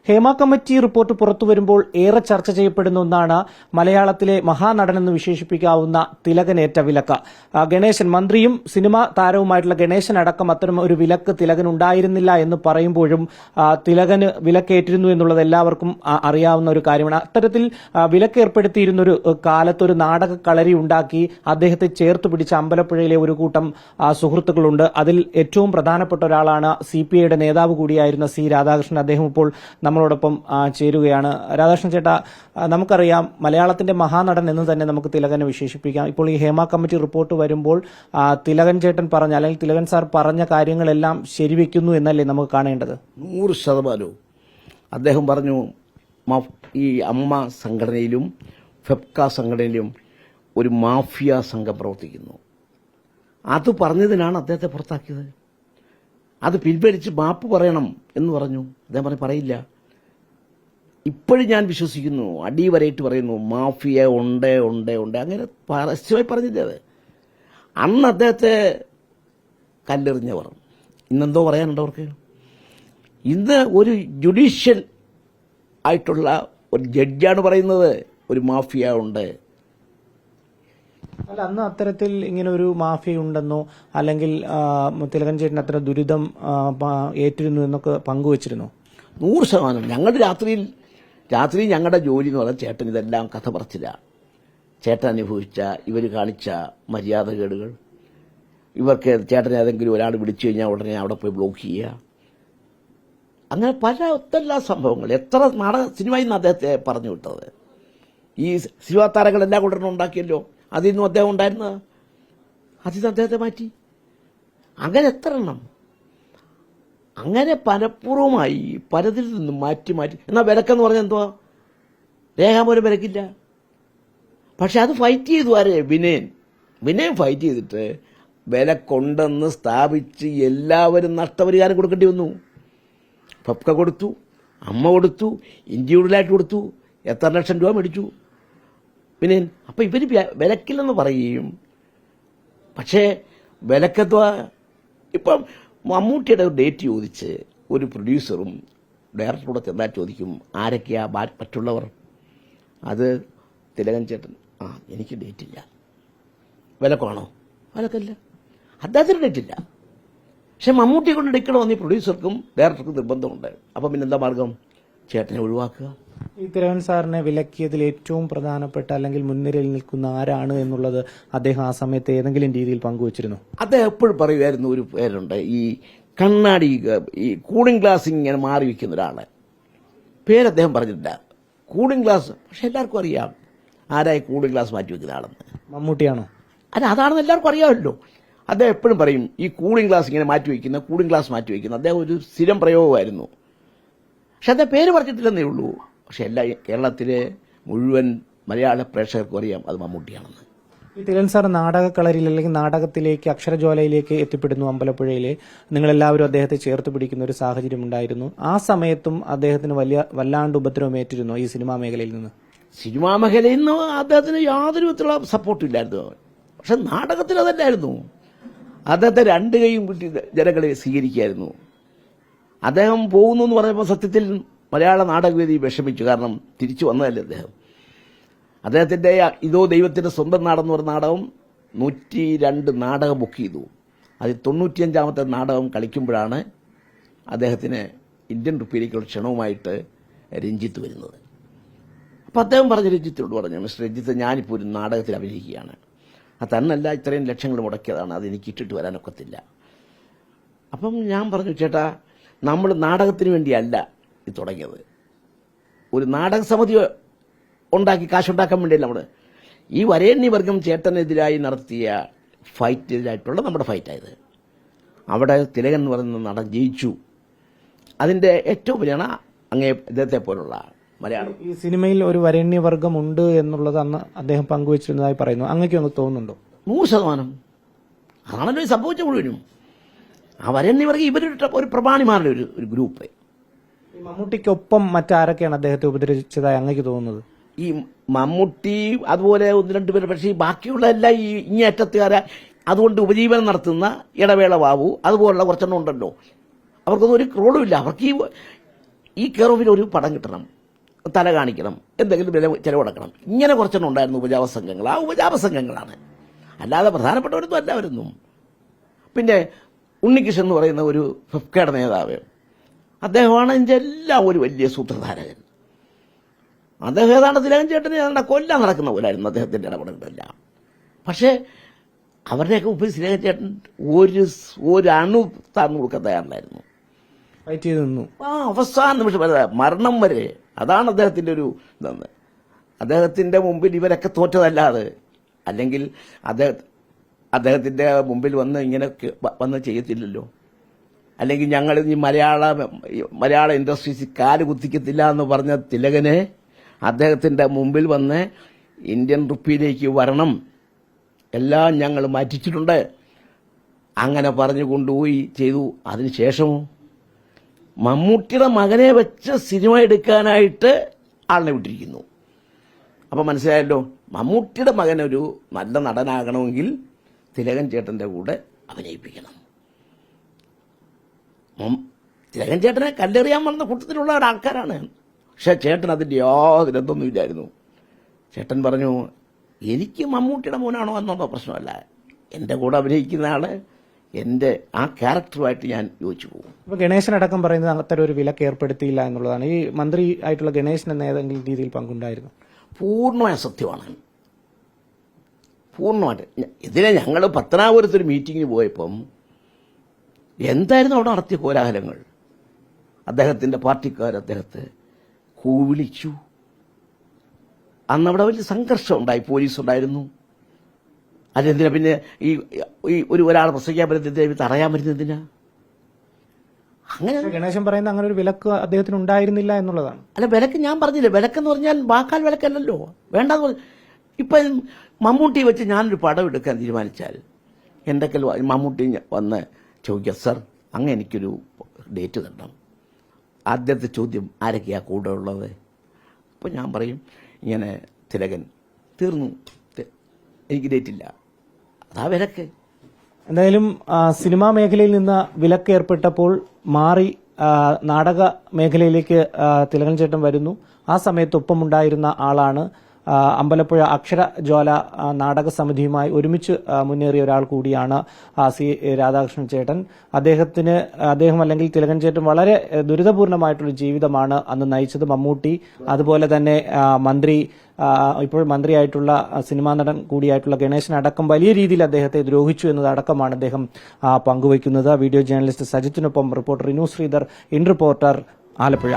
Hema committee report പുറത്തുവരുമ്പോൾ ഏറെ ചർച്ച ചെയ്യപ്പെടുന്ന ഒന്നാണ് മലയാളത്തിലെ മഹാനടനെന്ന് വിശേഷിപ്പിക്കാവുന്ന തിലകനേറ്റ വിലക്ക്. ഗണേശൻ, മന്ത്രിയും സിനിമാ താരവുമായിട്ടുള്ള ഗണേശൻ അടക്കം അത്തരം ഒരു വിലക്ക് തിലകനുണ്ടായിരുന്നില്ല എന്ന് പറയുമ്പോഴും തിലകന് വിലക്കേറ്റിരുന്നു എന്നുള്ളത് എല്ലാവർക്കും അറിയാവുന്ന ഒരു കാര്യമാണ്. അത്തരത്തിൽ വിലക്ക് ഏർപ്പെടുത്തിയിരുന്ന ഒരു കാലത്തൊരു നാടക കളരി ഉണ്ടാക്കി അദ്ദേഹത്തെ ചേർത്ത് പിടിച്ച അമ്പലപ്പുഴയിലെ ഒരു കൂട്ടം സുഹൃത്തുക്കളുണ്ട്. അതിൽ ഏറ്റവും പ്രധാനപ്പെട്ട ഒരാളാണ് CPIയുടെ നേതാവ് കൂടിയായിരുന്ന C. രാധാകൃഷ്ണൻ. അദ്ദേഹം ഇപ്പോൾ നമ്മളോടൊപ്പം ചേരുകയാണ്. രാധാകൃഷ്ണൻ ചേട്ടാ, നമുക്കറിയാം മലയാളത്തിന്റെ മഹാനടൻ എന്ന് തന്നെ നമുക്ക് തിലകനെ വിശേഷിപ്പിക്കാം. ഇപ്പോൾ ഈ ഹേമ കമ്മിറ്റി റിപ്പോർട്ട് വരുമ്പോൾ തിലകൻ ചേട്ടൻ പറഞ്ഞ, അല്ലെങ്കിൽ തിലകൻ സാർ പറഞ്ഞ കാര്യങ്ങളെല്ലാം ശരിവെക്കുന്നു എന്നല്ലേ നമുക്ക് കാണേണ്ടത്? 100%. അദ്ദേഹം പറഞ്ഞു ഈ അമ്മ സംഘടനയിലും ഫെപ്ക സംഘടനയിലും ഒരു മാഫിയ സംഘം പ്രവർത്തിക്കുന്നു. അത് പറഞ്ഞതിനാണ് അദ്ദേഹത്തെ പുറത്താക്കിയത്. അത് പിൻവലിച്ച് മാപ്പ് പറയണം എന്ന് പറഞ്ഞു. അദ്ദേഹം പറഞ്ഞു പറയില്ല. ഇപ്പോഴും ഞാൻ വിശ്വസിക്കുന്നു, അടിവരയിട്ട് പറയുന്നു, മാഫിയ ഉണ്ട് ഉണ്ട് ഉണ്ട് അങ്ങനെ പരസ്യമായി പറഞ്ഞില്ല. അത് അന്ന് അദ്ദേഹത്തെ കല്ലെറിഞ്ഞവർ ഇന്നെന്തോ പറയാനുണ്ട് അവർക്ക്. ഇന്ന് ഒരു ജുഡീഷ്യൽ ആയിട്ടുള്ള ഒരു ജഡ്ജാണ് പറയുന്നത് ഒരു മാഫിയ ഉണ്ട്. അല്ല, അന്ന് അത്തരത്തിൽ ഇങ്ങനെ ഒരു മാഫിയ ഉണ്ടെന്നോ അല്ലെങ്കിൽ തിലകൻ ചേട്ടൻ അത്ര ദുരിതം ഏറ്റിരുന്നു എന്നൊക്കെ പങ്കുവച്ചിരുന്നു? 100%. ഞങ്ങളുടെ രാത്രി ഞങ്ങളുടെ ജോലി എന്ന് പറഞ്ഞാൽ ചേട്ടൻ ഇതെല്ലാം കഥ പറച്ചില്ല. ചേട്ടൻ അനുഭവിച്ച, ഇവർ കാണിച്ച മര്യാദകേടുകൾ, ഇവർക്ക് ചേട്ടനെ ഏതെങ്കിലും ഒരാൾ വിളിച്ചു കഴിഞ്ഞാൽ ഉടനെ അവിടെ പോയി ബ്ലോക്ക് ചെയ്യുക, അങ്ങനെ ഒത്തെല്ലാ സംഭവങ്ങൾ. എത്ര സിനിമയിൽ നിന്ന് അദ്ദേഹത്തെ പറഞ്ഞു വിട്ടത്. ഈ സിനിമാ താരങ്ങളെല്ലാം കൊണ്ടുവരണം ഉണ്ടാക്കിയല്ലോ, അതിൽ നിന്നും അദ്ദേഹം ഉണ്ടായിരുന്നത്, അതിൽ നിന്ന് അദ്ദേഹത്തെ മാറ്റി. അങ്ങനെ എത്ര എണ്ണം, അങ്ങനെ പലപ്പൂർവമായി പലതിൽ നിന്നും മാറ്റി. എന്നാൽ വിലക്കെന്ന് പറഞ്ഞാൽ എന്തുവാ? രേഖാമൂലം വിലക്കില്ല. പക്ഷെ അത് ഫൈറ്റ് ചെയ്തു ആരെ? വിനയൻ ഫൈറ്റ് ചെയ്തിട്ട് വിലക്കൊണ്ടെന്ന് സ്ഥാപിച്ച് എല്ലാവരും നഷ്ടപരിഹാരം കൊടുക്കേണ്ടി വന്നു. ഫെപ്ക കൊടുത്തു, അമ്മ കൊടുത്തു, ഇൻഡിവിജ്വലായിട്ട് കൊടുത്തു. എത്ര ലക്ഷം രൂപ മേടിച്ചു വിനയൻ. അപ്പൊ ഇവര് വിലക്കില്ലെന്ന് പറയുകയും, പക്ഷേ വിലക്കെന്തുവാ? ഇപ്പം മമ്മൂട്ടിയുടെ ഒരു ഡേറ്റ് ചോദിച്ച് ഒരു പ്രൊഡ്യൂസറും ഡയറക്ടറൂടെ ചെന്നാൽ ചോദിക്കും ആരൊക്കെയാ മറ്റുള്ളവർ. അത് തിലകൻ ചേട്ടൻ, എനിക്ക് ഡേറ്റില്ല. വിലക്കാണോ? വിലക്കല്ല, അദ്ദേഹത്തിന് ഡേറ്റില്ല. പക്ഷെ മമ്മൂട്ടിയെ കൊണ്ട് എടുക്കണമെന്ന് ഈ പ്രൊഡ്യൂസർക്കും ഡയറക്ടർക്കും നിർബന്ധമുണ്ട്. അപ്പം പിന്നെന്താ മാർഗം? ചേട്ടനെ ഒഴിവാക്കുക. ഈ തിലകൻ സാറിനെ വിലക്കിയതിൽ ഏറ്റവും പ്രധാനപ്പെട്ട അല്ലെങ്കിൽ മുൻനിരയിൽ നിൽക്കുന്ന ആരാണ് എന്നുള്ളത് അദ്ദേഹം ആ സമയത്ത് ഏതെങ്കിലും രീതിയിൽ പങ്കുവച്ചിരുന്നു? അദ്ദേഹം എപ്പോഴും പറയുമായിരുന്നു, ഒരു പേരുണ്ട്, ഈ കണ്ണാടി, ഈ കൂളിംഗ് ഗ്ലാസ് ഇങ്ങനെ മാറി വയ്ക്കുന്ന ഒരാളെ പേര് അദ്ദേഹം പറഞ്ഞിട്ടില്ല. കൂളിംഗ് ഗ്ലാസ് പക്ഷെ എല്ലാവർക്കും അറിയാം ആരായി കൂളിംഗ് ഗ്ലാസ് മാറ്റി വയ്ക്കുന്ന ആളെന്ന്. മമ്മൂട്ടിയാണോ? അല്ല, അതാണെന്ന് എല്ലാവർക്കും അറിയാമല്ലോ. അദ്ദേഹം എപ്പോഴും പറയും ഈ കൂളിംഗ് ഗ്ലാസ് ഇങ്ങനെ മാറ്റി വയ്ക്കുന്ന, കൂളിംഗ് ഗ്ലാസ് മാറ്റി വയ്ക്കുന്ന അദ്ദേഹം ഒരു സ്ഥിരം പ്രയോഗമായിരുന്നു. പക്ഷെ അദ്ദേഹം പേര് പറഞ്ഞിട്ടില്ലെന്നേ ഉള്ളൂ. പക്ഷെ എല്ലാ കേരളത്തിലെ മുഴുവൻ മലയാള പ്രേക്ഷകർക്കും അറിയാം അത് മമ്മൂട്ടിയാണെന്ന്. ഈ തിലകൻ സാർ നാടകക്കളരിയിൽ അല്ലെങ്കിൽ നാടകത്തിലേക്ക്, അക്ഷരജ്വാലയിലേക്ക് എത്തിപ്പെടുന്നു അമ്പലപ്പുഴയിലെ. നിങ്ങളെല്ലാവരും അദ്ദേഹത്തെ ചേർത്ത് പിടിക്കുന്ന ഒരു സാഹചര്യം ഉണ്ടായിരുന്നു. ആ സമയത്തും അദ്ദേഹത്തിന് വല്ലാണ്ട് ഉപദ്രവമേറ്റിരുന്നു ഈ സിനിമാ മേഖലയിൽ നിന്ന്? സിനിമാ മേഖലയിൽ നിന്ന് അദ്ദേഹത്തിന് യാതൊരു വിധത്തിലുള്ള സപ്പോർട്ടും ഇല്ലായിരുന്നു. പക്ഷെ നാടകത്തിൽ അതല്ലായിരുന്നു. അദ്ദേഹത്തെ രണ്ട് കൈയും കൂട്ടി ജനങ്ങളെ സ്വീകരിക്കുകയായിരുന്നു. അദ്ദേഹം പോകുന്നു എന്ന് പറഞ്ഞപ്പോൾ സത്യത്തിൽ മലയാള നാടകവേദി വിഷമിച്ചു. കാരണം തിരിച്ചു വന്നതല്ലേ അദ്ദേഹം. അദ്ദേഹത്തിന്റെ ഇതോ ദൈവത്തിന്റെ സ്വന്തം നാടെന്ന് പറഞ്ഞ നാടകം 102 നാടകം ബുക്ക് ചെയ്തു. അതിൽ 95ാമത്തെ നാടകം കളിക്കുമ്പോഴാണ് അദ്ദേഹത്തിന് ഇന്ത്യൻ റുപ്പിയിലേക്കുള്ള ക്ഷണവുമായിട്ട് രഞ്ജിത്ത് വരുന്നത്. അപ്പം അദ്ദേഹം പറഞ്ഞു, രഞ്ജിത്തിനോട് പറഞ്ഞു, മിസ്റ്റർ രഞ്ജിത്ത്, ഞാനിപ്പോൾ ഒരു നാടകത്തിൽ അഭിനയിക്കുകയാണ്. അത് തന്നല്ല, ഇത്രയും ലക്ഷങ്ങൾ മുടക്കിയതാണ്, അതെനിക്ക് ഇട്ടിട്ട് വരാനൊക്കത്തില്ല. അപ്പം ഞാൻ പറഞ്ഞു, ചേട്ടാ, നമ്മൾ നാടകത്തിന് വേണ്ടിയല്ല ഇത് തുടങ്ങിയത്. ഒരു നാടക സമിതി ഉണ്ടാക്കി കാശുണ്ടാക്കാൻ വേണ്ടിയല്ല നമ്മൾ. ഈ വരേണ്യ വർഗം ചേട്ടനെതിരായി നടത്തിയ ഫൈറ്റിനെതിരായിട്ടുള്ള നമ്മുടെ ഫൈറ്റായത്. അവിടെ തിലകൻ എന്ന് പറയുന്ന നടൻ ജയിച്ചു. അതിന്റെ ഏറ്റവും വലിയാണ് അങ്ങേ ഇദ്ദേഹത്തെ പോലുള്ള മലയാളം. ഈ സിനിമയിൽ ഒരു വരേണ്യവർഗം ഉണ്ട് എന്നുള്ളത് അന്ന് അദ്ദേഹം പങ്കുവച്ചിരുന്നതായി പറയുന്നു. അങ്ങനെയൊക്കെ ഒന്ന് തോന്നുന്നുണ്ടോ? 100%. അതാണല്ലോ സംഭവിച്ച മുഴുവനും. ആ വരേണ്യവർഗം ഇവരുടെ ഒരു പ്രമാണിമാരുടെ ഒരു ഗ്രൂപ്പ്. മമ്മൂട്ടിക്കൊപ്പം മറ്റാരൊക്കെയാണ് അദ്ദേഹത്തെ ഉപദ്രവിച്ചതായി അങ്ങേക്ക് തോന്നുന്നത്? ഈ മമ്മൂട്ടി അതുപോലെ 1-2 പേര്. പക്ഷേ ഈ ബാക്കിയുള്ള എല്ലാം ഈ ഇങ്ങേറ്റത്തുകാരെ അതുകൊണ്ട് ഉപജീവനം നടത്തുന്ന ഇടവേള ബാബു അതുപോലുള്ള കുറച്ചെണ്ണം ഉണ്ടല്ലോ. അവർക്കൊന്നും ഒരു റോളും ഇല്ല. അവർക്ക് ഈ ഈ കെയർ ഓഫിൽ ഒരു പടം കിട്ടണം, തല കാണിക്കണം, എന്തെങ്കിലും വില ചെലവടക്കണം, ഇങ്ങനെ കുറച്ചെണ്ണം ഉണ്ടായിരുന്നു ഉപജാപ സംഘങ്ങൾ. ആ ഉപജാപ സംഘങ്ങളാണ്, അല്ലാതെ പ്രധാനപ്പെട്ടവരൊന്നും അല്ലാവരൊന്നും. പിന്നെ ഉണ്ണികൃഷ്ണൻ എന്ന് പറയുന്ന ഒരു ഫിഫ്കയുടെ നേതാവ്, അദ്ദേഹമാണ് ഇതിൻ്റെ എല്ലാം ഒരു വലിയ സൂത്രധാരകൻ. അദ്ദേഹം ഏതാണ്ട് തിലകൻ ചേട്ടനെ ഏതാണ്ട് കൊല്ലാൻ നടക്കുന്ന പോലായിരുന്നു അദ്ദേഹത്തിൻ്റെ ഇടപെടലെല്ലാം. പക്ഷേ അവരുടെയൊക്കെ മുമ്പിൽ തിലകൻ ചേട്ടൻ ഒരു അണു താഴ്ന്നു കൊടുക്കാൻ തയ്യാറില്ലായിരുന്നു. ഫൈറ്റ് ചെയ്ത് നിന്നു. അവസാന നിമിഷം വരെ, മരണം വരെ. അതാണ് അദ്ദേഹത്തിൻ്റെ ഒരു ഇതെന്ന്. അദ്ദേഹത്തിൻ്റെ മുമ്പിൽ ഇവരൊക്കെ തോറ്റതല്ലാതെ, അല്ലെങ്കിൽ അദ്ദേഹത്തിൻ്റെ മുമ്പിൽ വന്ന് ഇങ്ങനെ വന്ന് ചെയ്യത്തില്ലല്ലോ. അല്ലെങ്കിൽ ഞങ്ങൾ ഈ മലയാള ഇൻഡസ്ട്രീസിൽ കാല് കുത്തിക്കത്തില്ല എന്ന് പറഞ്ഞ തിലകനെ അദ്ദേഹത്തിൻ്റെ മുമ്പിൽ വന്ന് ഇന്ത്യൻ റുപ്പിയിലേക്ക് വരണം, എല്ലാം ഞങ്ങൾ മാറ്റിച്ചിട്ടുണ്ട്, അങ്ങനെ പറഞ്ഞു കൊണ്ടുപോയി ചെയ്തു. അതിനുശേഷമോ മമ്മൂട്ടിയുടെ മകനെ വെച്ച് സിനിമ എടുക്കാനായിട്ട് ആളിനെ വിട്ടിരിക്കുന്നു. അപ്പം മനസ്സിലായല്ലോ, മമ്മൂട്ടിയുടെ മകനൊരു നല്ല നടനാകണമെങ്കിൽ തിലകൻ ചേട്ടൻ്റെ കൂടെ അഭിനയിപ്പിക്കണം. തിലകൻ ചേട്ടനെ കല്ലെറിയാൻ വന്ന കൂട്ടത്തിലുള്ള ഒരാൾക്കാരാണ്. പക്ഷെ ചേട്ടൻ അതിൻ്റെ യാതൊരു എന്തൊന്നുമില്ലായിരുന്നു. ചേട്ടൻ പറഞ്ഞു, എനിക്ക് മമ്മൂട്ടിയുടെ മോനാണോ എന്നുള്ള പ്രശ്നമല്ല, എൻ്റെ കൂടെ അഭിനയിക്കുന്ന ആള് എൻ്റെ ആ ക്യാരക്ടറുമായിട്ട് ഞാൻ യോജിച്ചു പോകും. ഇപ്പൊ ഗണേശനടക്കം പറയുന്നത് അത്തരം ഒരു വിലക്ക് ഏർപ്പെടുത്തിയില്ല എന്നുള്ളതാണ്. ഈ മന്ത്രി ആയിട്ടുള്ള ഗണേശൻ എന്ന ഏതെങ്കിലും രീതിയിൽ പങ്കുണ്ടായിരുന്നു? പൂർണ്ണമായ സത്യമാണ്, പൂർണ്ണമായിട്ട്. ഇതിനെ ഞങ്ങൾ പത്തനാപുരത്തൊരു മീറ്റിങ്ങിന് പോയപ്പം എന്തായിരുന്നു അവിടെ നടത്തിയ കോലാഹലങ്ങൾ. അദ്ദേഹത്തിൻ്റെ പാർട്ടിക്കാർ അദ്ദേഹത്തെ കൂവിളിച്ചു. അന്നവിടെ വലിയ സംഘർഷം ഉണ്ടായി, പോലീസ് ഉണ്ടായിരുന്നു. അതെന്തിനാ പിന്നെ ഈ ഒരാൾ പ്രസംഗിക്കാൻ പറ്റുന്ന തടയാൻ പറ്റുന്നതിനാ? അങ്ങനെ ഗണേശൻ പറയുന്ന അങ്ങനെ ഒരു വിലക്ക് അദ്ദേഹത്തിന് ഉണ്ടായിരുന്നില്ല എന്നുള്ളതാണ്. അല്ല, വിലക്ക് ഞാൻ പറഞ്ഞില്ല. വിലക്കെന്ന് പറഞ്ഞാൽ വാക്കാൽ വിലക്കല്ലല്ലോ, വേണ്ടെന്ന് പറഞ്ഞു. ഇപ്പം മമ്മൂട്ടി വെച്ച് ഞാനൊരു പടം എടുക്കാൻ തീരുമാനിച്ചാൽ എൻ്റെ മമ്മൂട്ടി വന്ന് ചോദിക്കുക, സർ അങ്ങ് എനിക്കൊരു ഡേറ്റ് തരണം. ആദ്യത്തെ ചോദ്യം, ആരൊക്കെയാ കൂടെ ഉള്ളത്? അപ്പോൾ ഞാൻ പറയും ഇങ്ങനെ തിലകൻ, തീർന്നു, എനിക്ക് ഡേറ്റില്ല. അതാ വിലക്ക്. എന്തായാലും സിനിമാ മേഖലയിൽ നിന്ന് വിലക്ക് ഏർപ്പെട്ടപ്പോൾ മാറി നാടക മേഖലയിലേക്ക് തിലകൻ ചേട്ടൻ വരുന്നു. ആ സമയത്ത് ഒപ്പമുണ്ടായിരുന്ന ആളാണ് അമ്പലപ്പുഴ അക്ഷരജ്വാല നാടക സമിതിയുമായി ഒരുമിച്ച് മുന്നേറിയ ഒരാൾ കൂടിയാണ് സി രാധാകൃഷ്ണൻ ചേട്ടൻ. അദ്ദേഹം അല്ലെങ്കിൽ തിലകൻ ചേട്ടൻ വളരെ ദുരിതപൂർണമായിട്ടുള്ള ജീവിതമാണ് അന്ന് നയിച്ചത്. മമ്മൂട്ടി, അതുപോലെ തന്നെ ഇപ്പോൾ മന്ത്രിയായിട്ടുള്ള സിനിമാ നടൻ കൂടിയായിട്ടുള്ള ഗണേശൻ അടക്കം വലിയ രീതിയിൽ അദ്ദേഹത്തെ ദ്രോഹിച്ചു എന്നതടക്കമാണ് അദ്ദേഹം പങ്കുവയ്ക്കുന്നത്. വീഡിയോ ജേർണലിസ്റ്റ് സജിത്തിനൊപ്പം റിപ്പോർട്ടർ ഇനു ശ്രീധർ, ഇൻ റിപ്പോർട്ടർ, ആലപ്പുഴ.